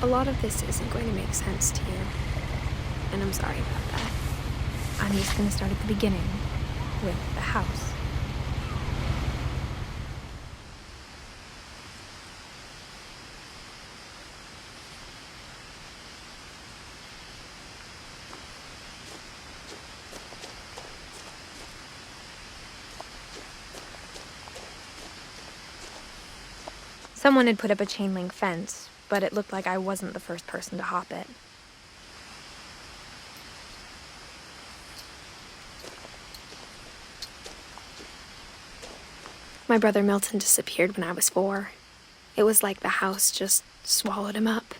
lot of this isn't going to make sense to you, and I'm sorry about that. I'm just going to start at the beginning, with the house. Someone had put up a chain link fence, but it looked like I wasn't the first person to hop it. My brother Milton disappeared when I was 4. It was like the house just swallowed him up.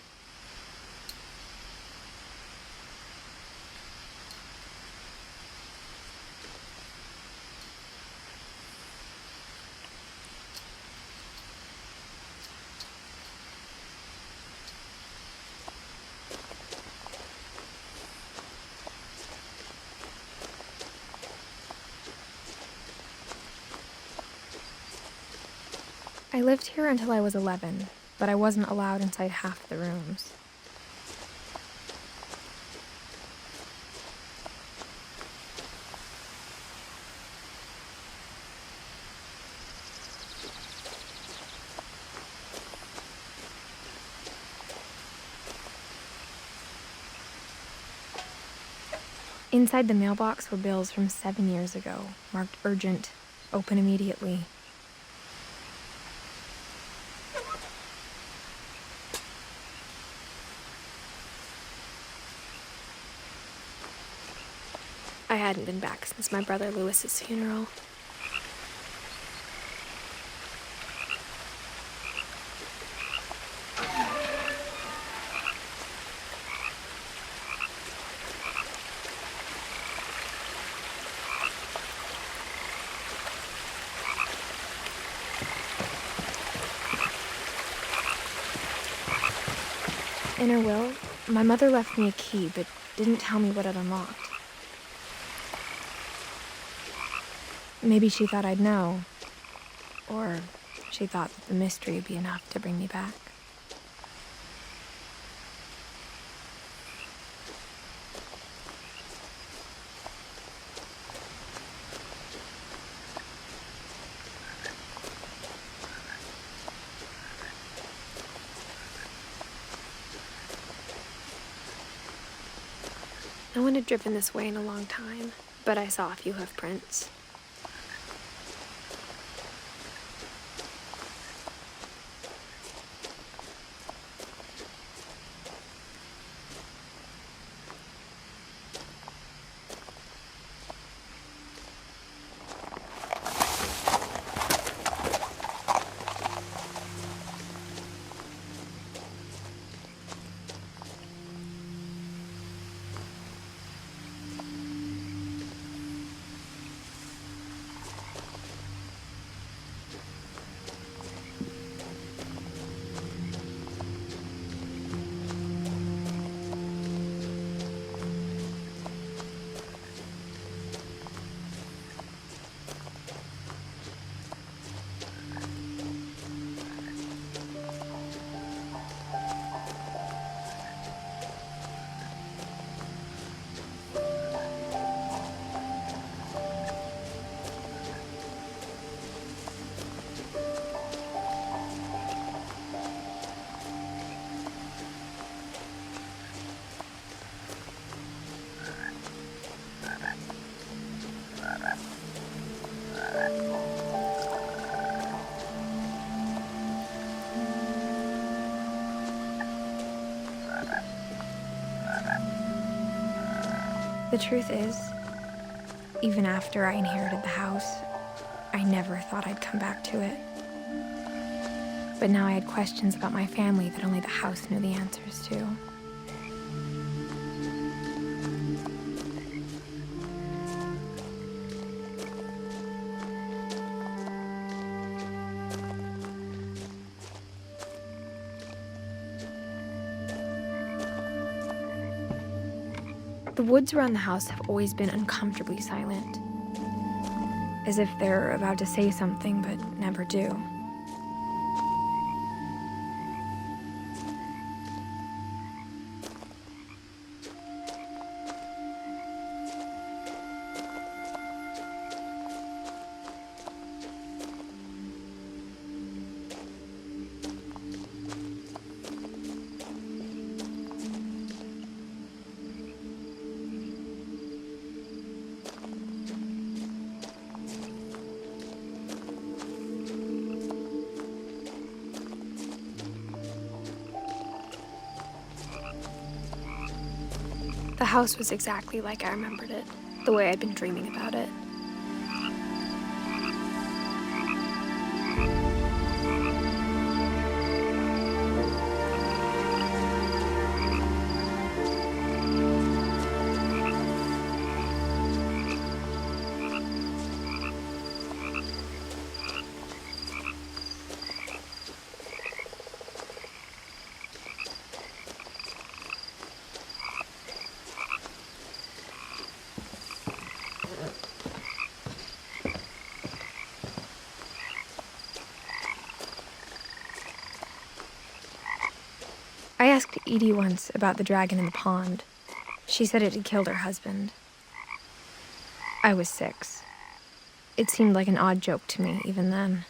I lived here until I was 11, but I wasn't allowed inside half the rooms. Inside the mailbox were bills from 7 years ago, marked urgent, open immediately. I hadn't been back since my brother Lewis's funeral. In her will, my mother left me a key, but didn't tell me what it unlocked. Maybe she thought I'd know, or she thought that the mystery would be enough to bring me back. No one had driven this way in a long time, but I saw a few hoof prints. The truth is, even after I inherited the house, I never thought I'd come back to it. But now I had questions about my family that only the house knew the answers to. The woods around the house have always been uncomfortably silent, as if they're about to say something but never do. The house was exactly like I remembered it, the way I'd been dreaming about it. I asked Edie once about the dragon in the pond. She said it had killed her husband. I was 6. It seemed like an odd joke to me even then.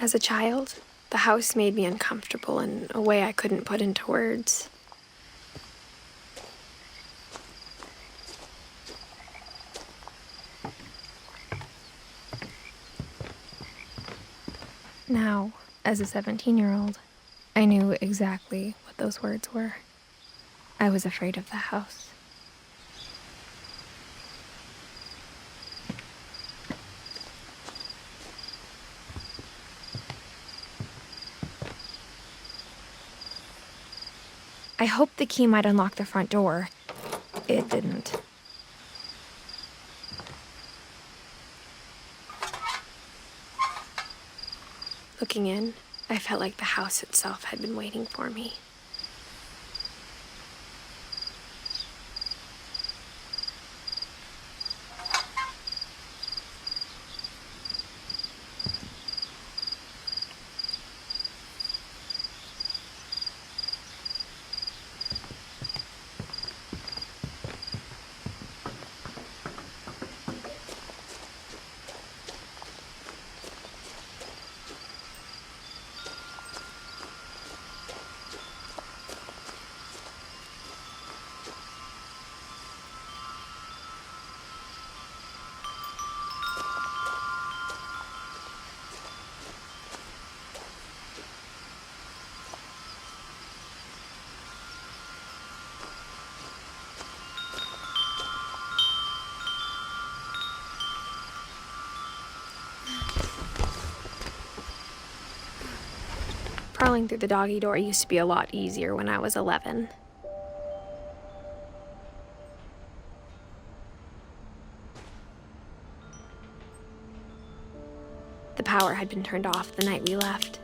As a child, the house made me uncomfortable in a way I couldn't put into words. Now, as a 17-year-old, I knew exactly what those words were. I was afraid of the house. I hoped the key might unlock the front door. It didn't. Looking in, I felt like the house itself had been waiting for me. Crawling through the doggy door used to be a lot easier when I was 11. The power had been turned off the night we left.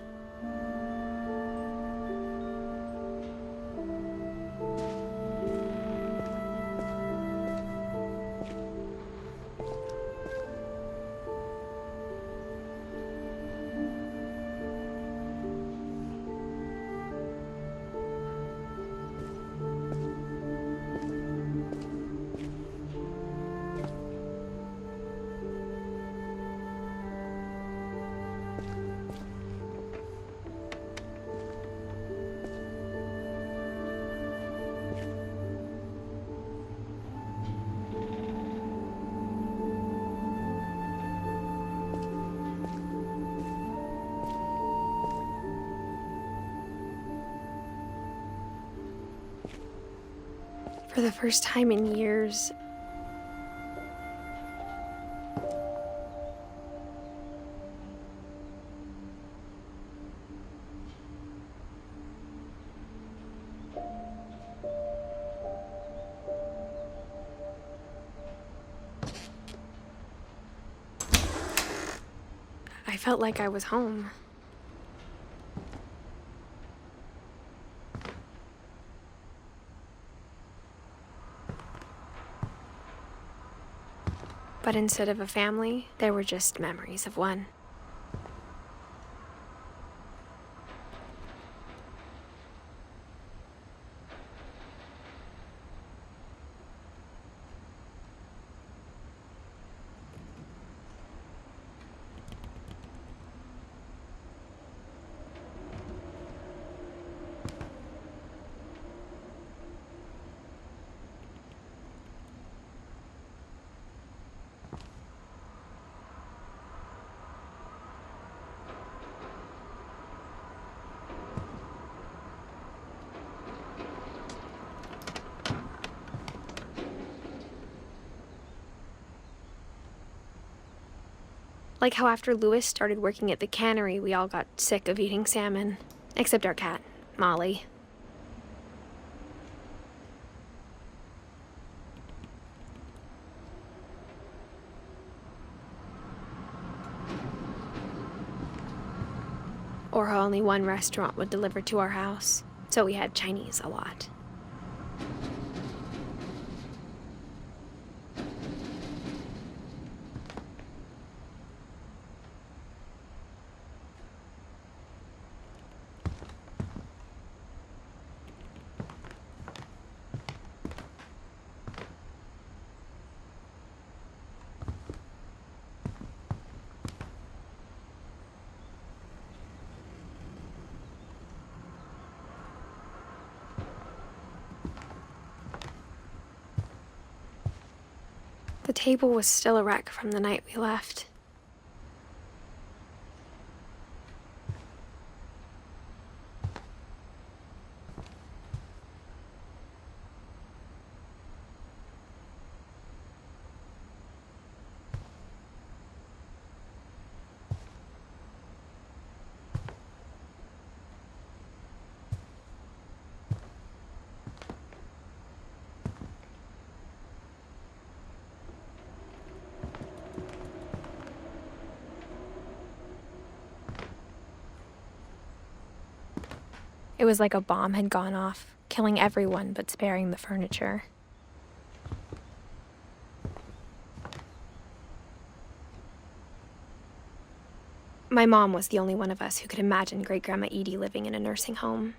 For the first time in years, I felt like I was home. But instead of a family, there were just memories of one. Like how after Louis started working at the cannery, we all got sick of eating salmon. Except our cat, Molly. Or how only one restaurant would deliver to our house, so we had Chinese a lot. The table was still a wreck from the night we left. It was like a bomb had gone off, killing everyone but sparing the furniture. My mom was the only one of us who could imagine Great-Grandma Edie living in a nursing home.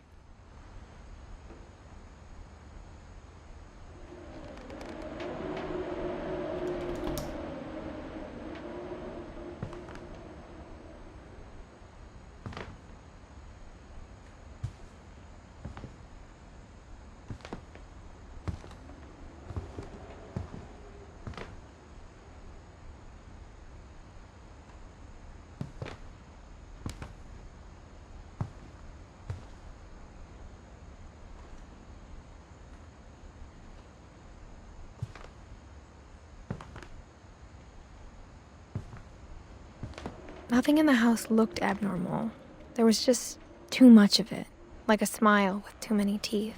Nothing in the house looked abnormal. There was just too much of it, like a smile with too many teeth.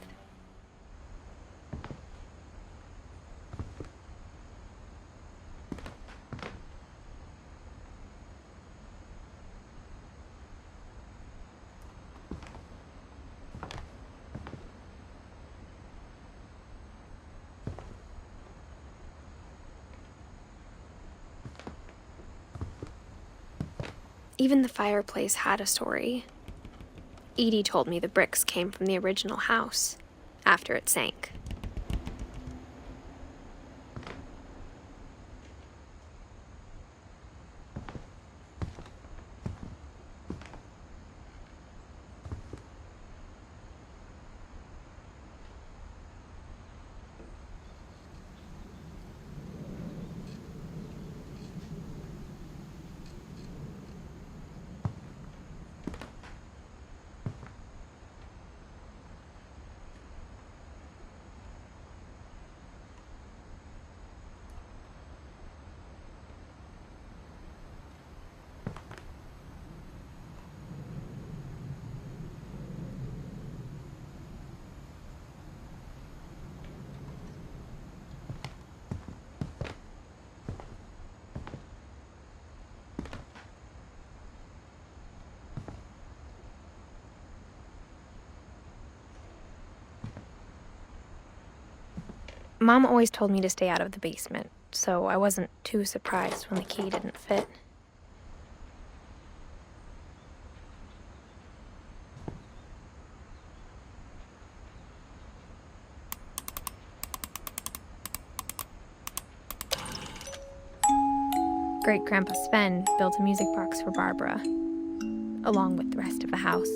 Even the fireplace had a story. Edie told me the bricks came from the original house, after it sank. Mom always told me to stay out of the basement, so I wasn't too surprised when the key didn't fit. Great-Grandpa Sven built a music box for Barbara, along with the rest of the house.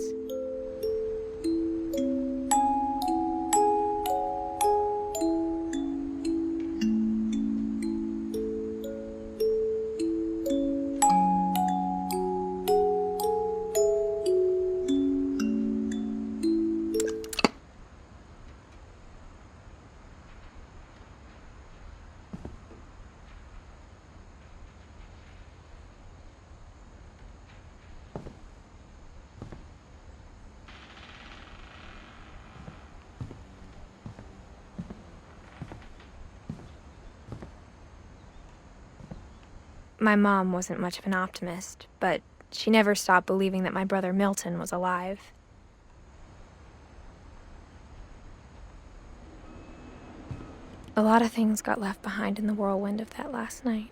My mom wasn't much of an optimist, but she never stopped believing that my brother Milton was alive. A lot of things got left behind in the whirlwind of that last night.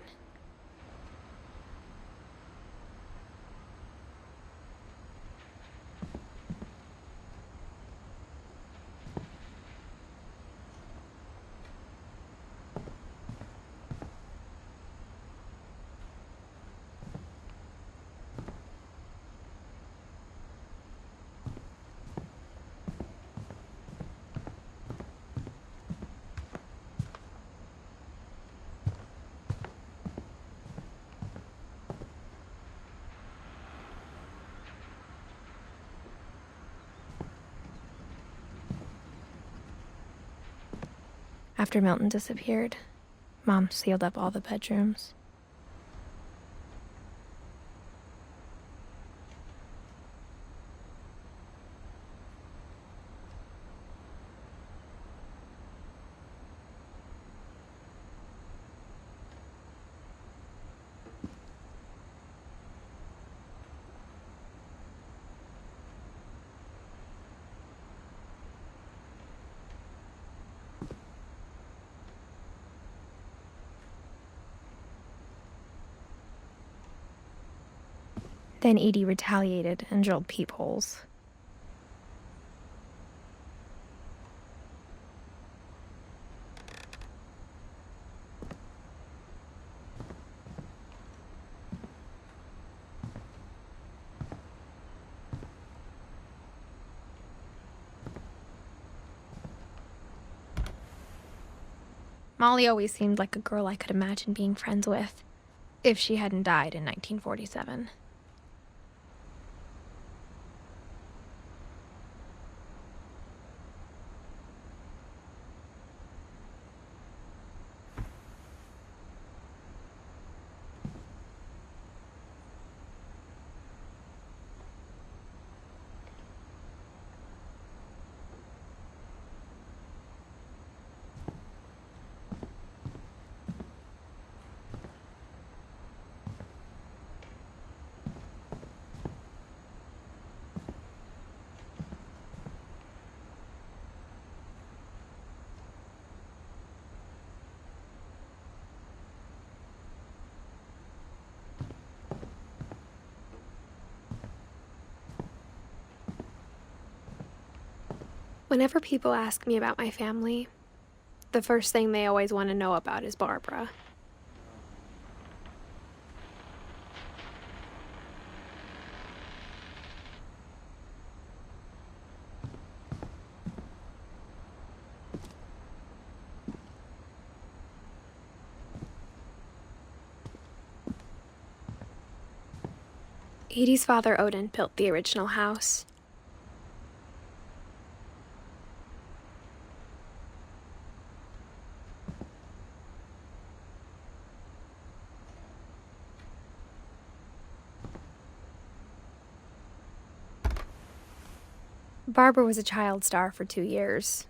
After Milton disappeared, Mom sealed up all the bedrooms. Then Edie retaliated and drilled peepholes. Molly always seemed like a girl I could imagine being friends with, if she hadn't died in 1947. Whenever people ask me about my family, the first thing they always want to know about is Barbara. Edie's father, Odin, built the original house. Barbara was a child star for 2 years,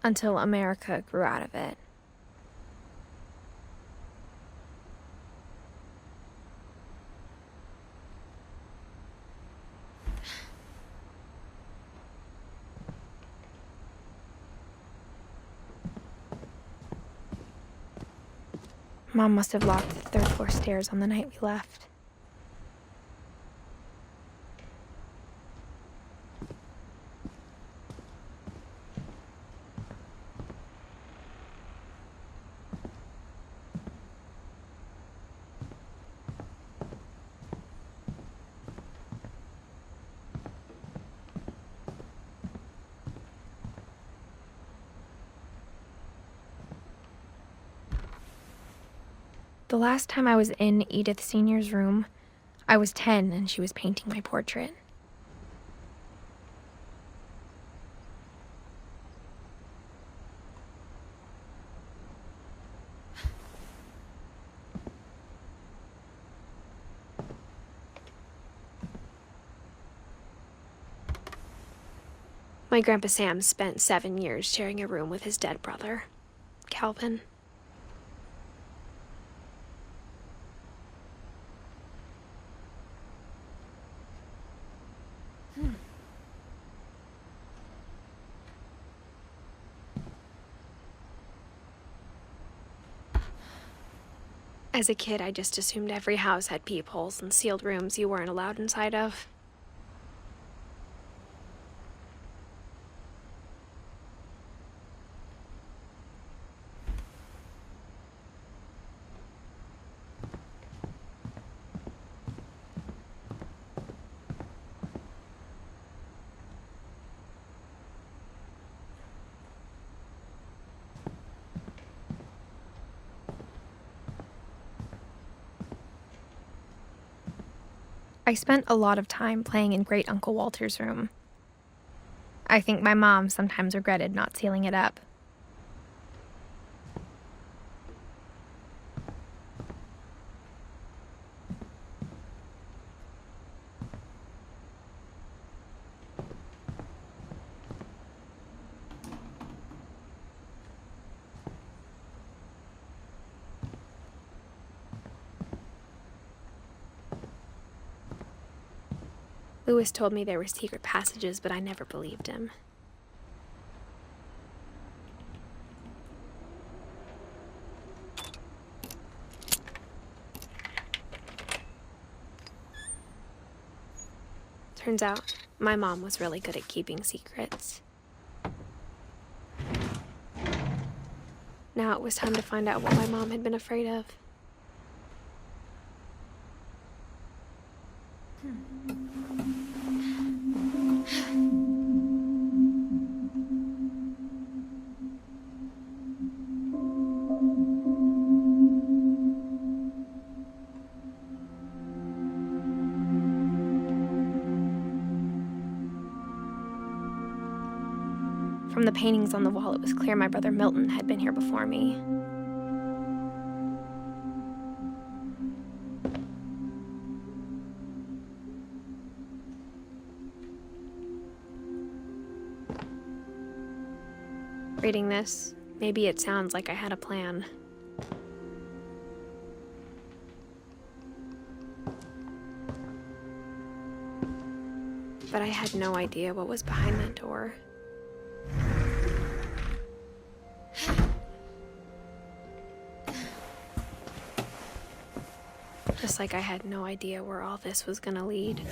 until America grew out of it. Mom must have locked the third-floor stairs on the night we left. The last time I was in Edith Sr.'s room, I was 10 and she was painting my portrait. My Grandpa Sam spent 7 years sharing a room with his dead brother, Calvin. As a kid, I just assumed every house had peepholes and sealed rooms you weren't allowed inside of. I spent a lot of time playing in Great Uncle Walter's room. I think my mom sometimes regretted not sealing it up. Lewis told me there were secret passages, but I never believed him. Turns out, my mom was really good at keeping secrets. Now it was time to find out what my mom had been afraid of. From the paintings on the wall, it was clear my brother Milton had been here before me. Reading this, maybe it sounds like I had a plan. But I had no idea what was behind that door. Just like I had no idea where all this was gonna lead.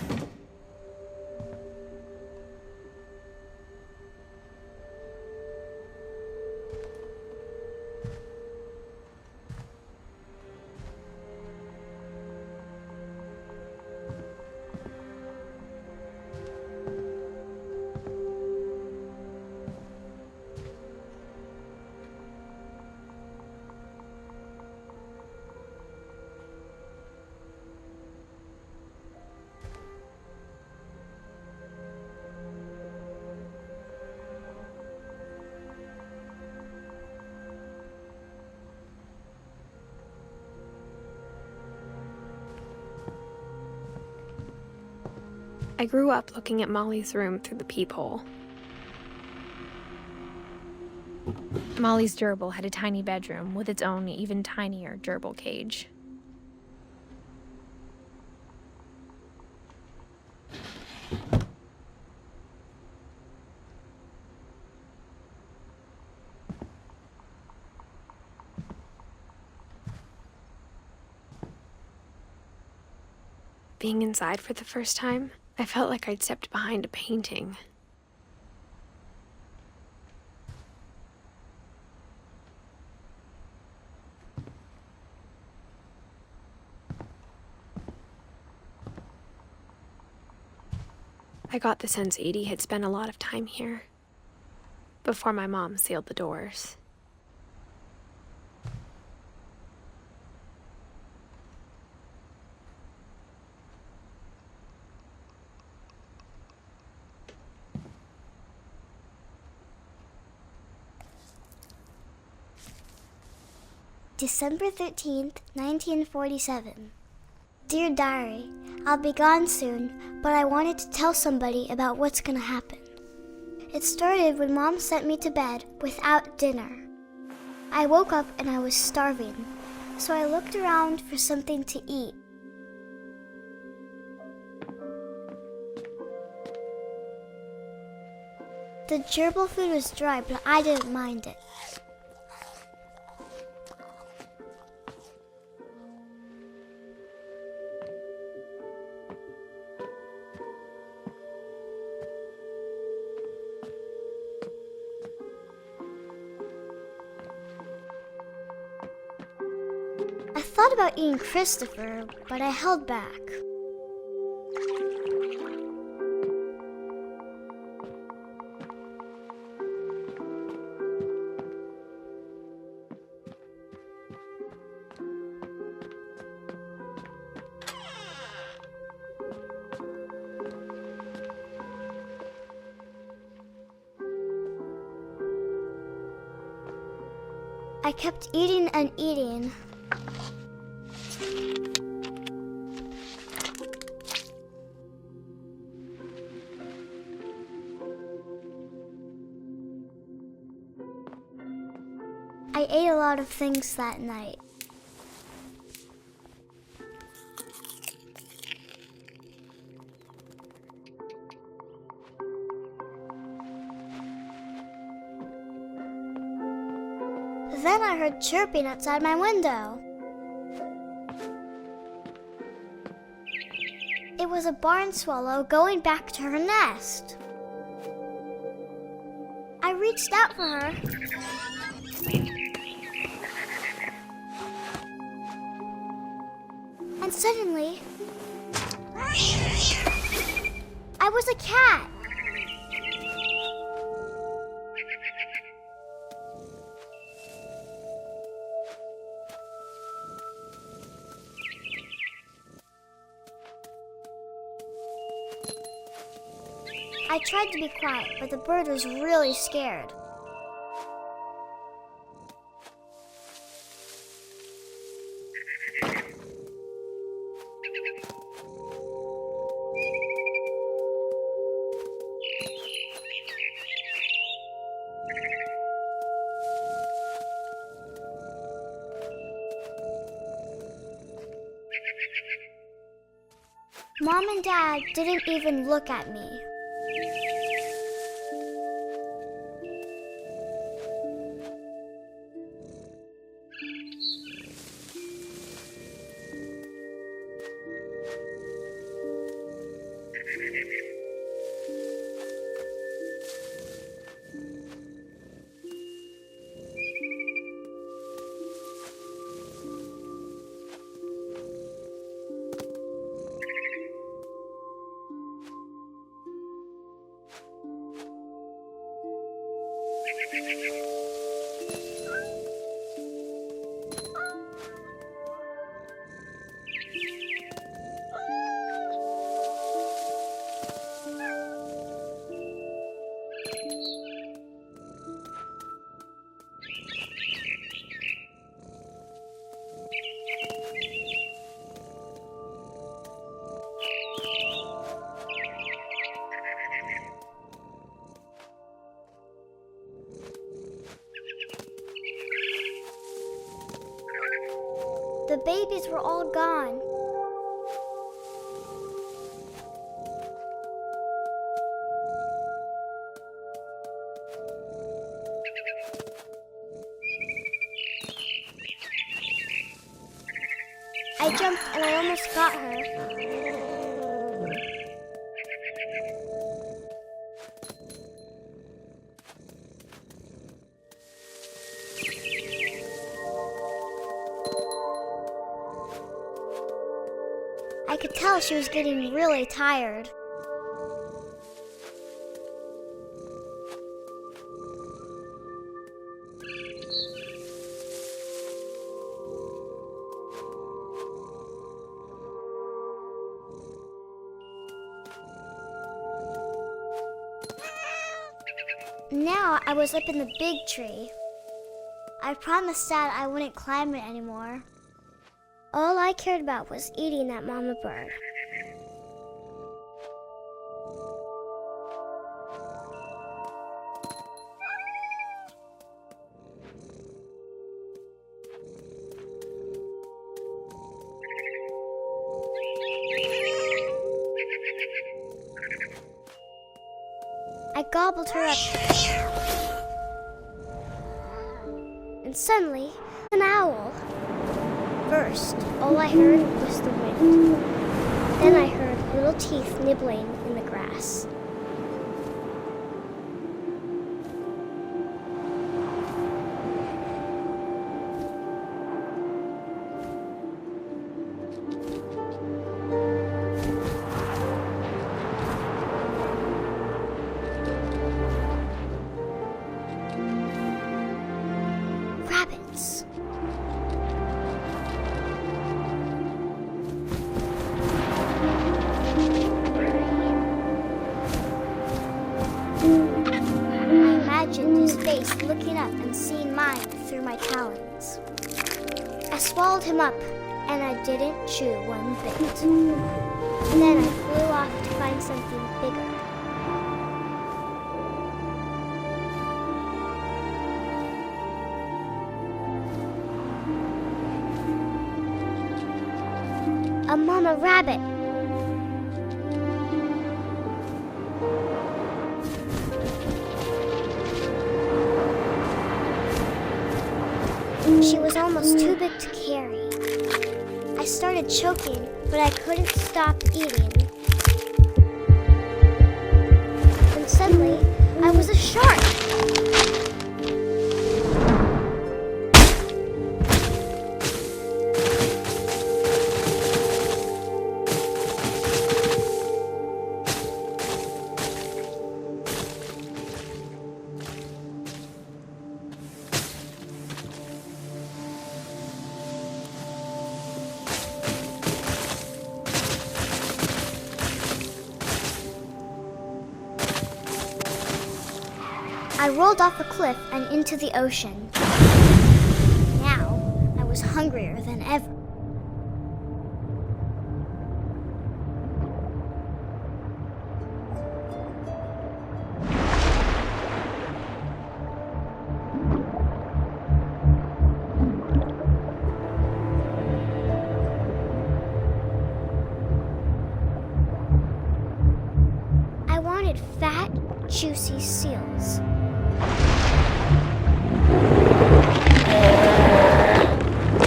I grew up looking at Molly's room through the peephole. Molly's gerbil had a tiny bedroom with its own even tinier gerbil cage. Being inside for the first time, I felt like I'd stepped behind a painting. I got the sense Edie had spent a lot of time here, before my mom sealed the doors. December 13th, 1947. Dear Diary, I'll be gone soon, but I wanted to tell somebody about what's gonna happen. It started when Mom sent me to bed without dinner. I woke up and I was starving, so I looked around for something to eat. The gerbil food was dry, but I didn't mind it. thought about eating Christopher, but I held back. I kept eating and eating. I ate a lot of things that night. Then I heard chirping outside my window. It was a barn swallow going back to her nest. I reached out for her. And suddenly, I was a cat. I tried to be quiet, but the bird was really scared. Mom and Dad didn't even look at me. The babies were all gone. I jumped and I almost got her. I could tell she was getting really tired. Now I was up in the big tree. I promised Dad I wouldn't climb it anymore. All I cared about was eating that mama bird. I gobbled her up. And suddenly, an owl. First, all I heard was the wind. Then I heard little teeth nibbling in the grass. was looking up and seeing mine through my talons. I swallowed him up, and I didn't chew one bit. Then I flew off to find something bigger. A mama rabbit. She was almost too big to carry. I started choking, but I couldn't stop eating. And suddenly, I was a shark. I rolled off a cliff and into the ocean. Now, I was hungrier than ever. I wanted fat, juicy seals.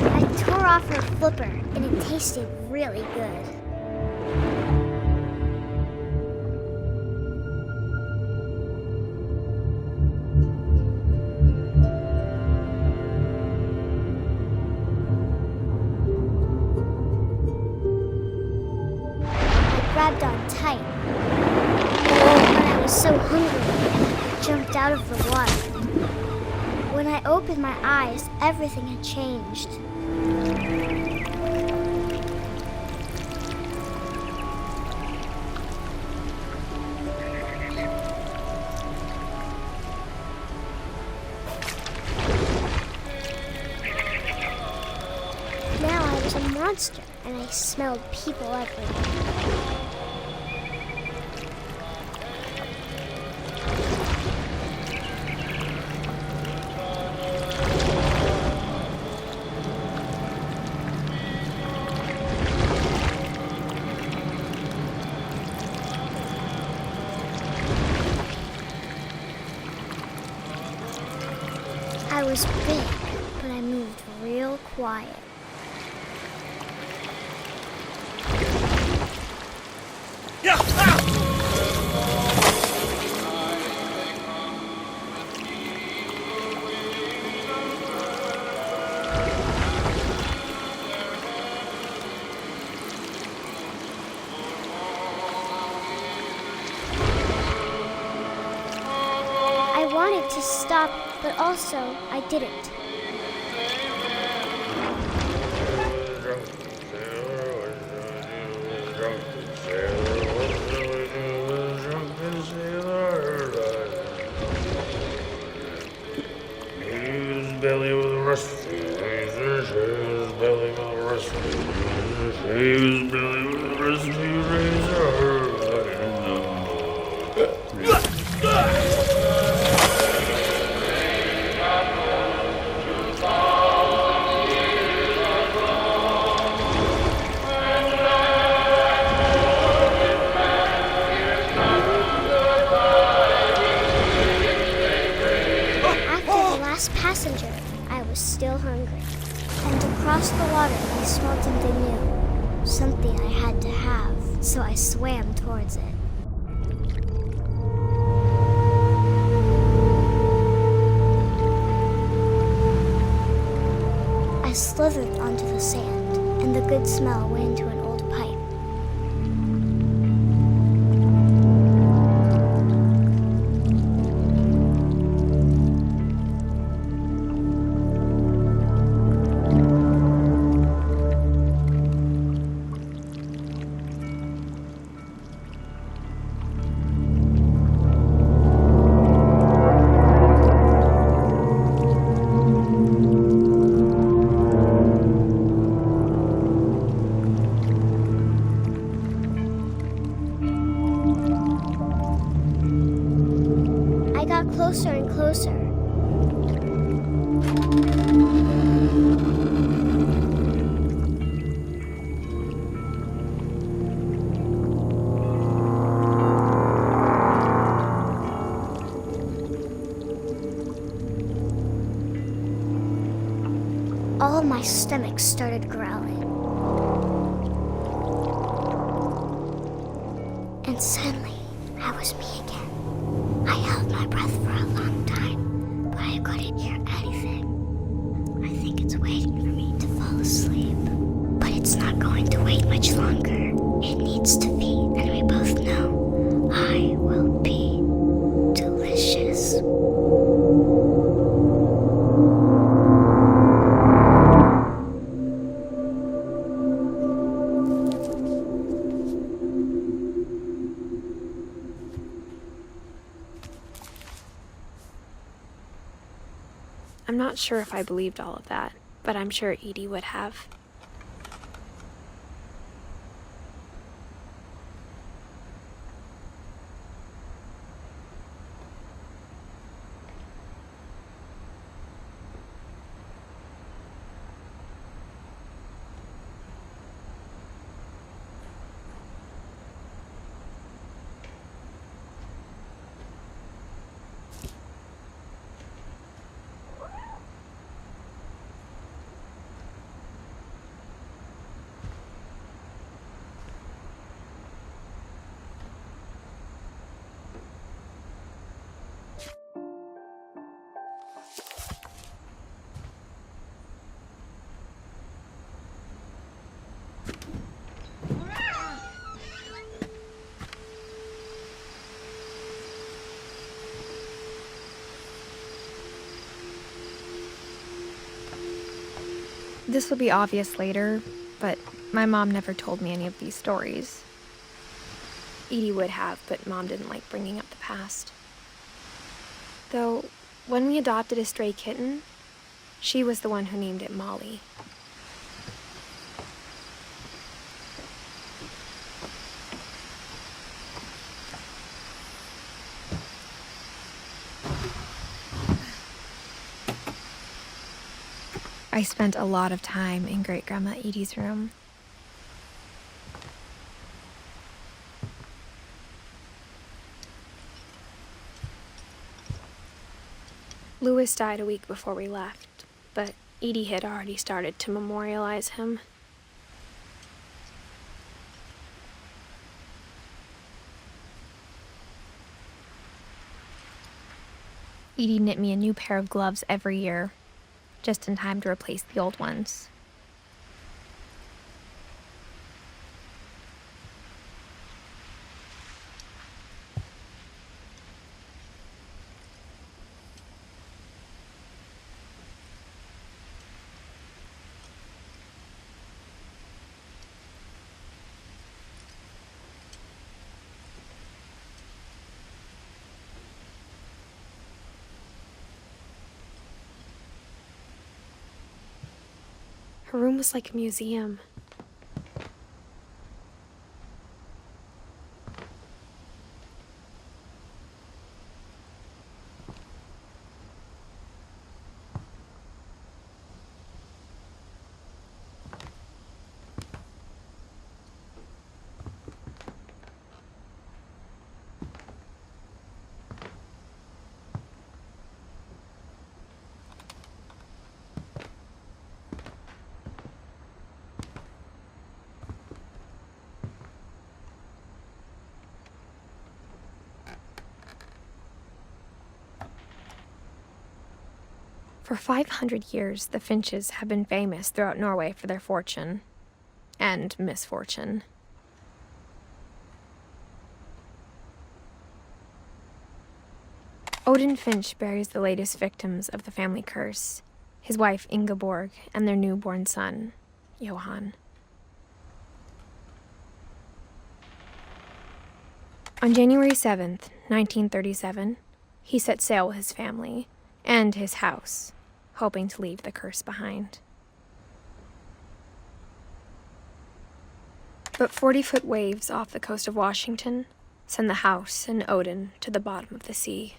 I tore off her flipper, and it tasted really good. I grabbed on tight, but I was so hungry, I jumped out of the water. When I opened my eyes, everything had changed. Now I was a monster, and I smelled people everywhere. I was big, but I moved real quiet. I wanted to stop, but also I didn't. Belly with a rusty, his belly with a rusty, his belly with a rusty razor. Passenger, I was still hungry. And across the water, I smelled something new. Something I had to have, so I swam towards it. I slithered onto the sand, and the good smell went into an old pipe. all of my stomach started growling. And suddenly, I was me again. I held my breath for a long time, but I couldn't hear anything. I think it's waiting for me to fall asleep. But it's not going to wait much longer. It needs to feed, and we both know I will be delicious. I'm not sure if I believed all of that, but I'm sure Edie would have. This will be obvious later, but my mom never told me any of these stories. Edie would have, but Mom didn't like bringing up the past. Though, when we adopted a stray kitten, she was the one who named it Molly. I spent a lot of time in Great-Grandma Edie's room. Louis died a week before we left, but Edie had already started to memorialize him. Edie knit me a new pair of gloves every year, just in time to replace the old ones. Her room was like a museum. For 500 years, the Finches have been famous throughout Norway for their fortune and misfortune. Odin Finch buries the latest victims of the family curse, his wife Ingeborg and their newborn son, Johan. On January 7th, 1937, he set sail with his family and his house, hoping to leave the curse behind. But 40-foot waves off the coast of Washington send the house and Odin to the bottom of the sea.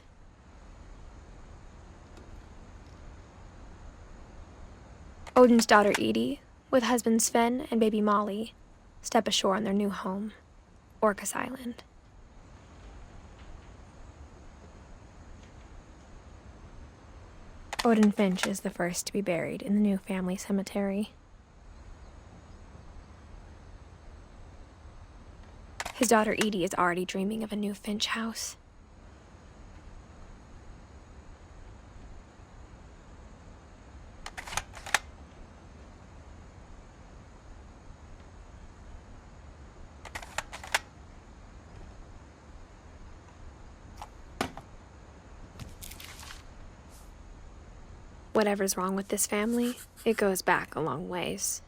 Odin's daughter Edie, with husband Sven and baby Molly, step ashore on their new home, Orcas Island. Odin Finch is the first to be buried in the new family cemetery. His daughter Edie is already dreaming of a new Finch house. Whatever's wrong with this family, it goes back a long ways.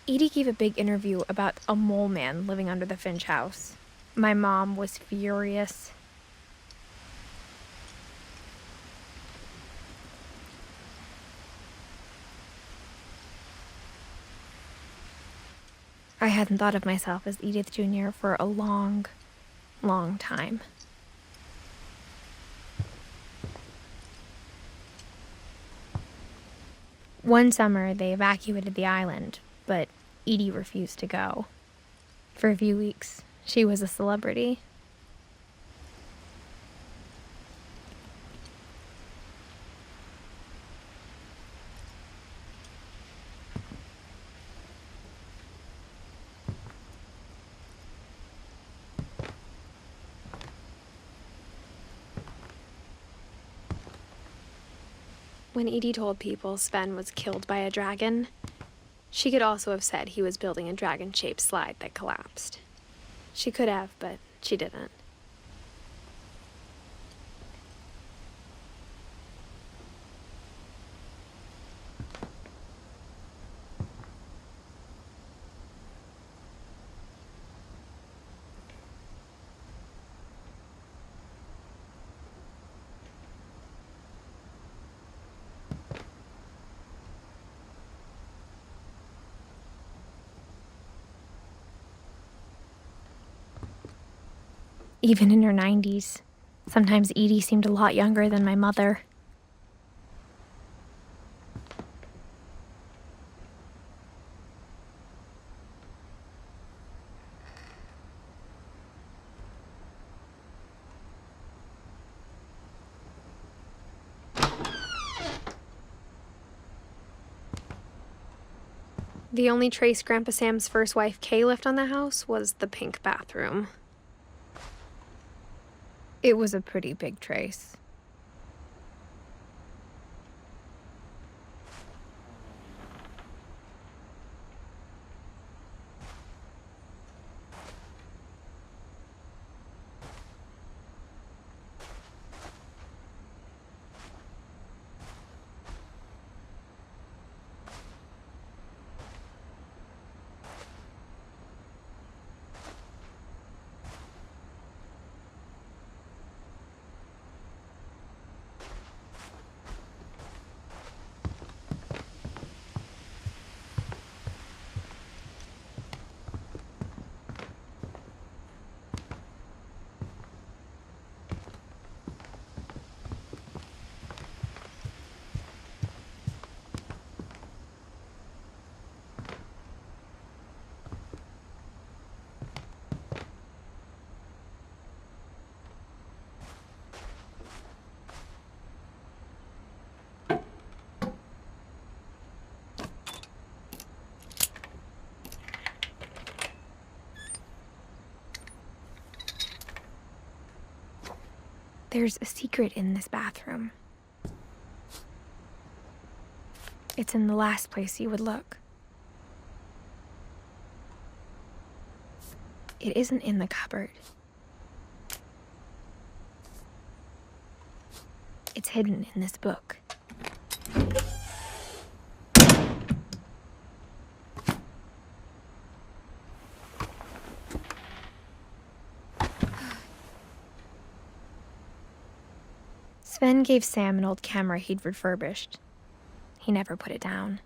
Edie gave a big interview about a mole man living under the Finch house. My mom was furious. I hadn't thought of myself as Edith Jr. for a long, long time. One summer, they evacuated the island, but Edie refused to go. For a few weeks, she was a celebrity. When Edie told people Sven was killed by a dragon, she could also have said he was building a dragon-shaped slide that collapsed. She could have, but she didn't. Even in her 90s, sometimes Edie seemed a lot younger than my mother. The only trace Grandpa Sam's first wife Kay left on the house was the pink bathroom. It was a pretty big trace. There's a secret in this bathroom. It's in the last place you would look. It isn't in the cupboard. It's hidden in this book. Sven gave Sam an old camera he'd refurbished. He never put it down.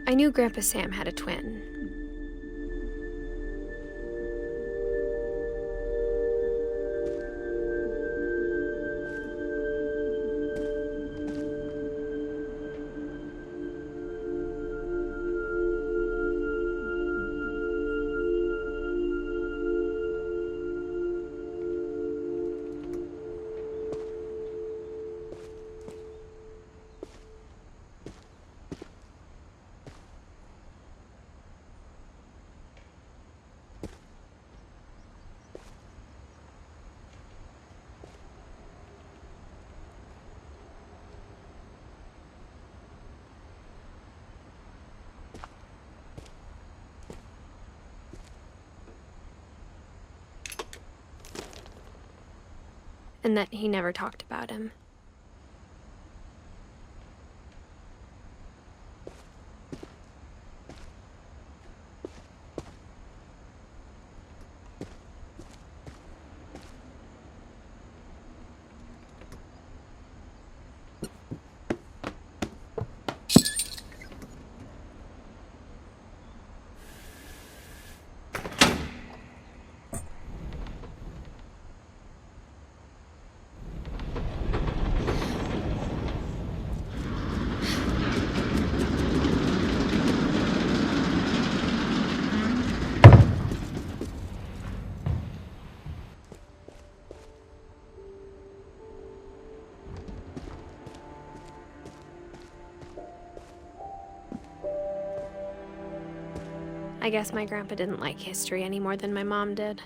I knew Grandpa Sam had a twin. And that he never talked about him. I guess my grandpa didn't like history any more than my mom did.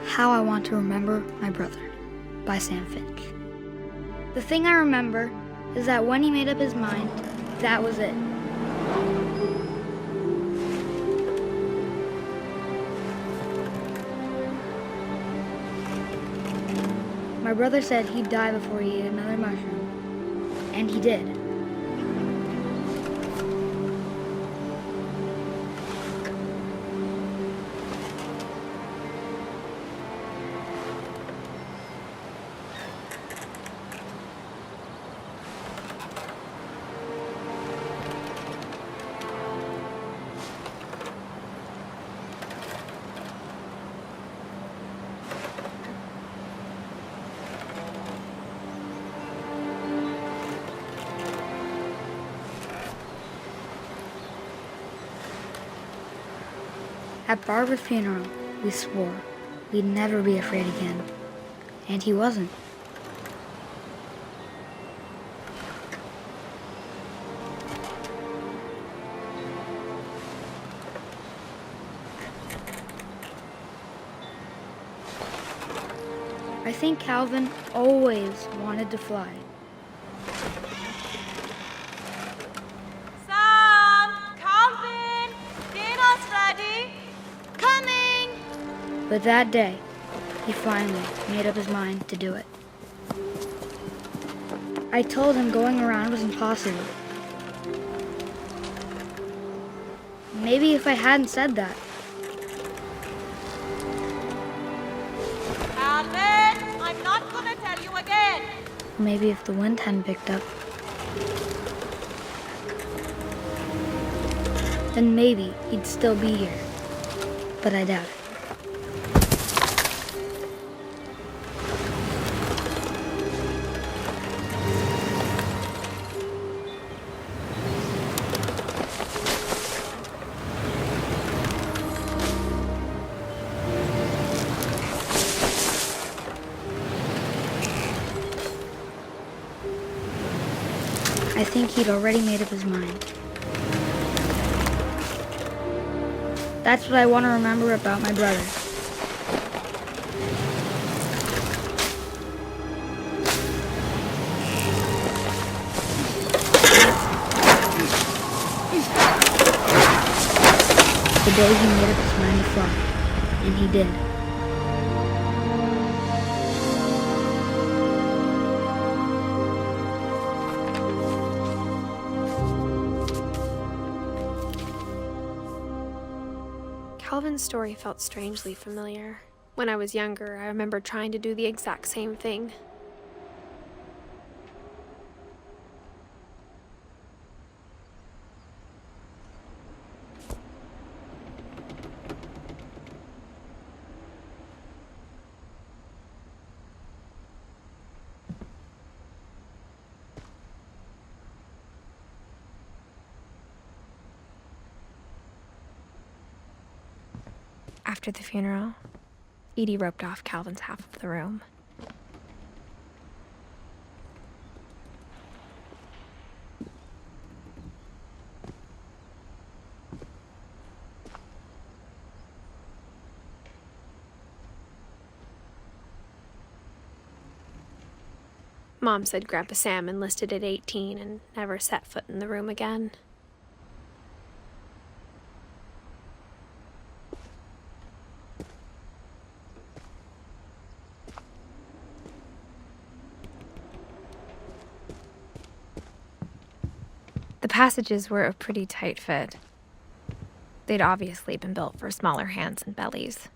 How I Want to Remember My Brother by Sam Finch. The thing I remember is that when he made up his mind, that was it. My brother said he'd die before he ate another mushroom, and he did. At Barbara's funeral, we swore we'd never be afraid again. And he wasn't. I think Calvin always wanted to fly. Sam! Calvin! Dinner's ready! Coming! But that day, he finally made up his mind to do it. I told him going around was impossible. Maybe if I hadn't said that, Calvin! I'm not gonna tell you again! maybe if the wind hadn't picked up, then maybe he'd still be here. But I doubt it. I think he'd already made up his mind. That's what I want to remember about my brother. The day he made up his mind to fly, and he did. Calvin's story felt strangely familiar. When I was younger, I remember trying to do the exact same thing. After the funeral, Edie roped off Calvin's half of the room. Mom said Grandpa Sam enlisted at 18 and never set foot in the room again. The passages were a pretty tight fit. They'd obviously been built for smaller hands and bellies.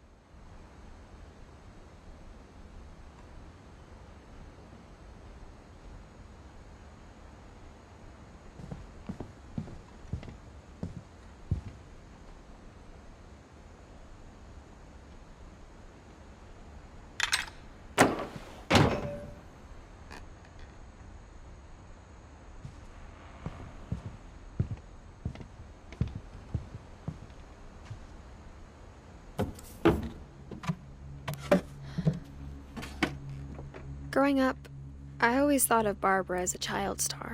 Growing up, I always thought of Barbara as a child star.